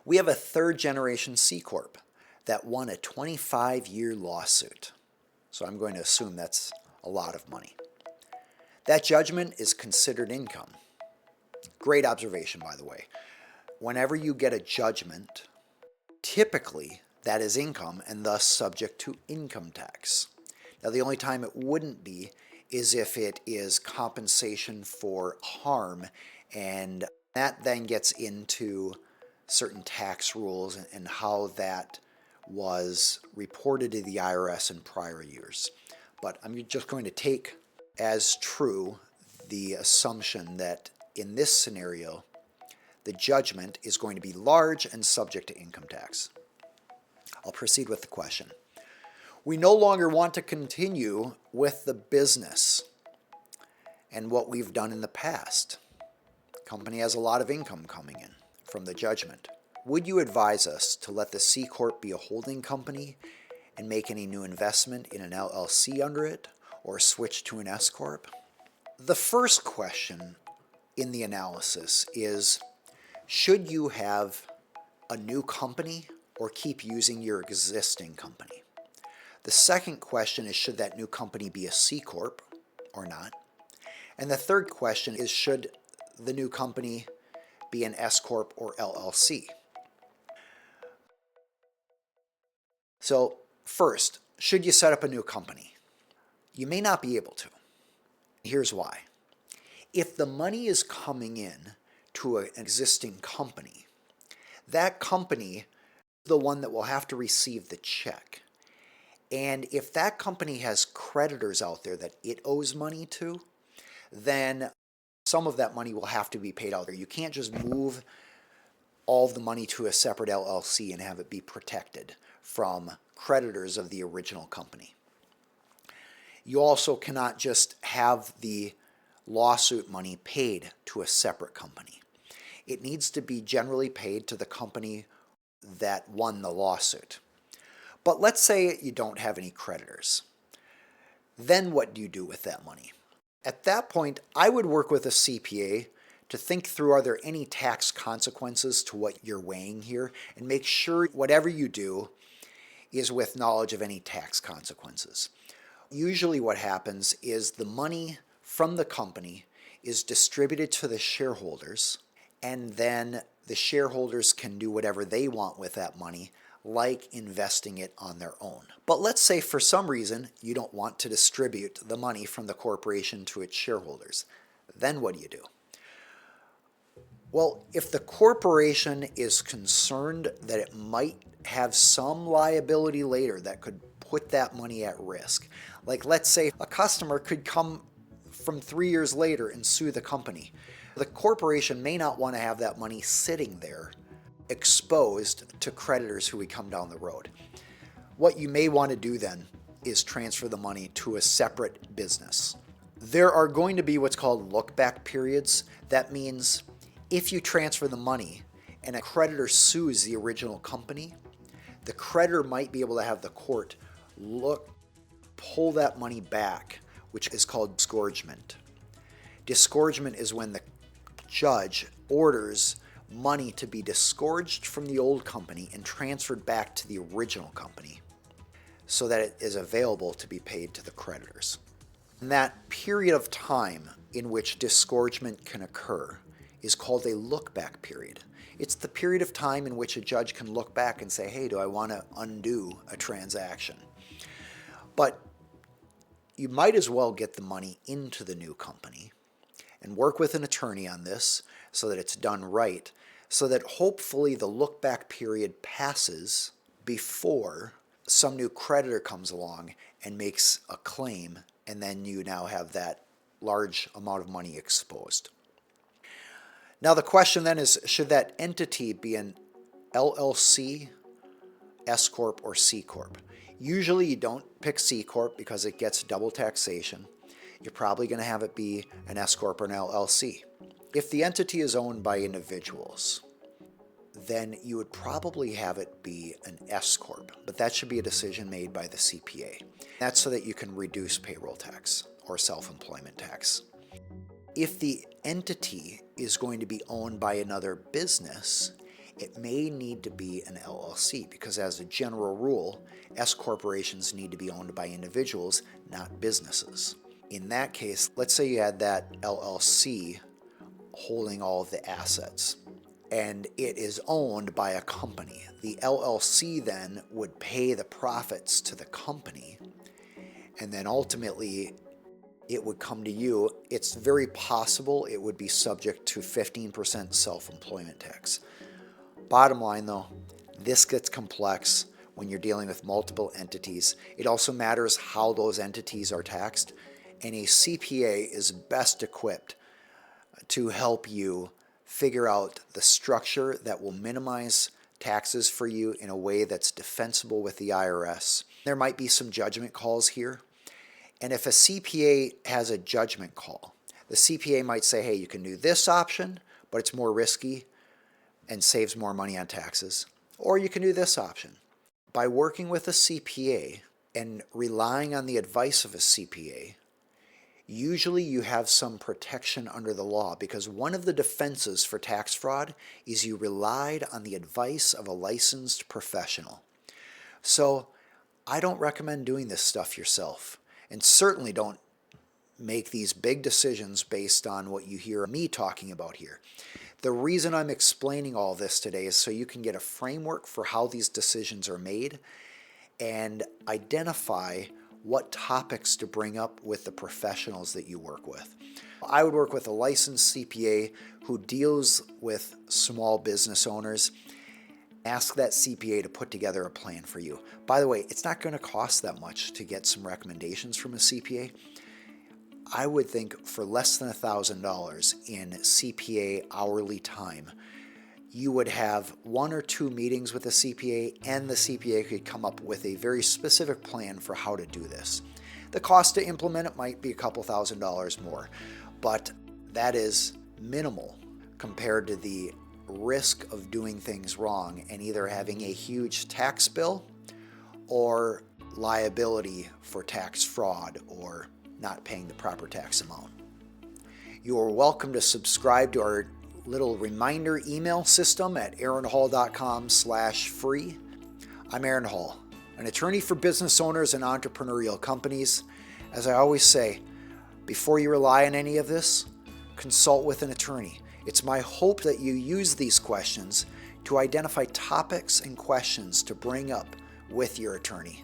We have a third generation C Corp that won a 25-year lawsuit. So I'm going to assume that's a lot of money. That judgment is considered income. Great observation, by the way. Whenever you get a judgment, typically that is income and thus subject to income tax. Now, the only time it wouldn't be is if it is compensation for harm, and that then gets into certain tax rules and how that was reported to the IRS in prior years. But I'm just going to take as true the assumption that in this scenario, the judgment is going to be large and subject to income tax. I'll proceed with the question. We no longer want to continue with the business and what we've done in the past. The company has a lot of income coming in from the judgment. Would you advise us to let the C Corp be a holding company and make any new investment in an LLC under it, or switch to an S Corp? The first question in the analysis is, should you have a new company or keep using your existing company? The second question is, should that new company be a C Corp or not? And the third question is, should the new company be an S Corp or LLC? So first, should you set up a new company? You may not be able to. Here's why. If the money is coming in to an existing company, that company is the one that will have to receive the check. And if that company has creditors out there that it owes money to, then some of that money will have to be paid out there. You can't just move all of the money to a separate LLC and have it be protected from creditors of the original company. You also cannot just have the lawsuit money paid to a separate company. It needs to be generally paid to the company that won the lawsuit. But let's say you don't have any creditors. Then what do you do with that money? At that point, I would work with a CPA to think through, are there any tax consequences to what you're weighing here, and make sure whatever you do is with knowledge of any tax consequences. Usually what happens is the money from the company is distributed to the shareholders, and then the shareholders can do whatever they want with that money, like investing it on their own. But let's say for some reason you don't want to distribute the money from the corporation to its shareholders. Then what do you do? Well, if the corporation is concerned that it might have some liability later that could put that money at risk, like let's say a customer could come from 3 years later and sue the company, the corporation may not want to have that money sitting there exposed to creditors who would come down the road. What you may want to do then is transfer the money to a separate business. There are going to be what's called look-back periods. That means if you transfer the money and a creditor sues the original company, the creditor might be able to have the court pull that money back, which is called disgorgement. Disgorgement is when the judge orders money to be disgorged from the old company and transferred back to the original company so that it is available to be paid to the creditors. And that period of time in which disgorgement can occur is called a look-back period. It's the period of time in which a judge can look back and say, hey, do I want to undo a transaction? But you might as well get the money into the new company and work with an attorney on this so that it's done right, so that hopefully the look-back period passes before some new creditor comes along and makes a claim, and then you now have that large amount of money exposed. Now the question then is, should that entity be an LLC, S Corp, or C Corp? Usually you don't pick C Corp because it gets double taxation. You're probably going to have it be an S Corp or an LLC. If the entity is owned by individuals, then you would probably have it be an S Corp, but that should be a decision made by the CPA. That's so that you can reduce payroll tax or self-employment tax. If the entity is going to be owned by another business, it may need to be an LLC because, as a general rule, S corporations need to be owned by individuals, not businesses. In that case, let's say you had that LLC holding all of the assets and it is owned by a company. The LLC then would pay the profits to the company, and then ultimately it would come to you. It's very possible it would be subject to 15% self-employment tax. Bottom line though, this gets complex when you're dealing with multiple entities. It also matters how those entities are taxed, and a CPA is best equipped to help you figure out the structure that will minimize taxes for you in a way that's defensible with the IRS. There might be some judgment calls here. And if a CPA has a judgment call, the CPA might say, hey, you can do this option, but it's more risky and saves more money on taxes. Or you can do this option. By working with a CPA and relying on the advice of a CPA, usually you have some protection under the law, because one of the defenses for tax fraud is you relied on the advice of a licensed professional. So I don't recommend doing this stuff yourself, and certainly don't make these big decisions based on what you hear me talking about here. The reason I'm explaining all this today is so you can get a framework for how these decisions are made and identify what topics to bring up with the professionals that you work with. I would work with a licensed CPA who deals with small business owners. Ask that CPA to put together a plan for you. By the way, it's not going to cost that much to get some recommendations from a CPA. I would think for less than $1,000 in CPA hourly time, you would have 1 or 2 meetings with a CPA, and the CPA could come up with a very specific plan for how to do this. The cost to implement it might be a couple $1,000s more, but that is minimal compared to the risk of doing things wrong and either having a huge tax bill or liability for tax fraud or not paying the proper tax amount. You are welcome to subscribe to our little reminder email system at aaronhall.com/free. I'm Aaron Hall, an attorney for business owners and entrepreneurial companies. As I always say, before you rely on any of this, consult with an attorney. It's my hope that you use these questions to identify topics and questions to bring up with your attorney.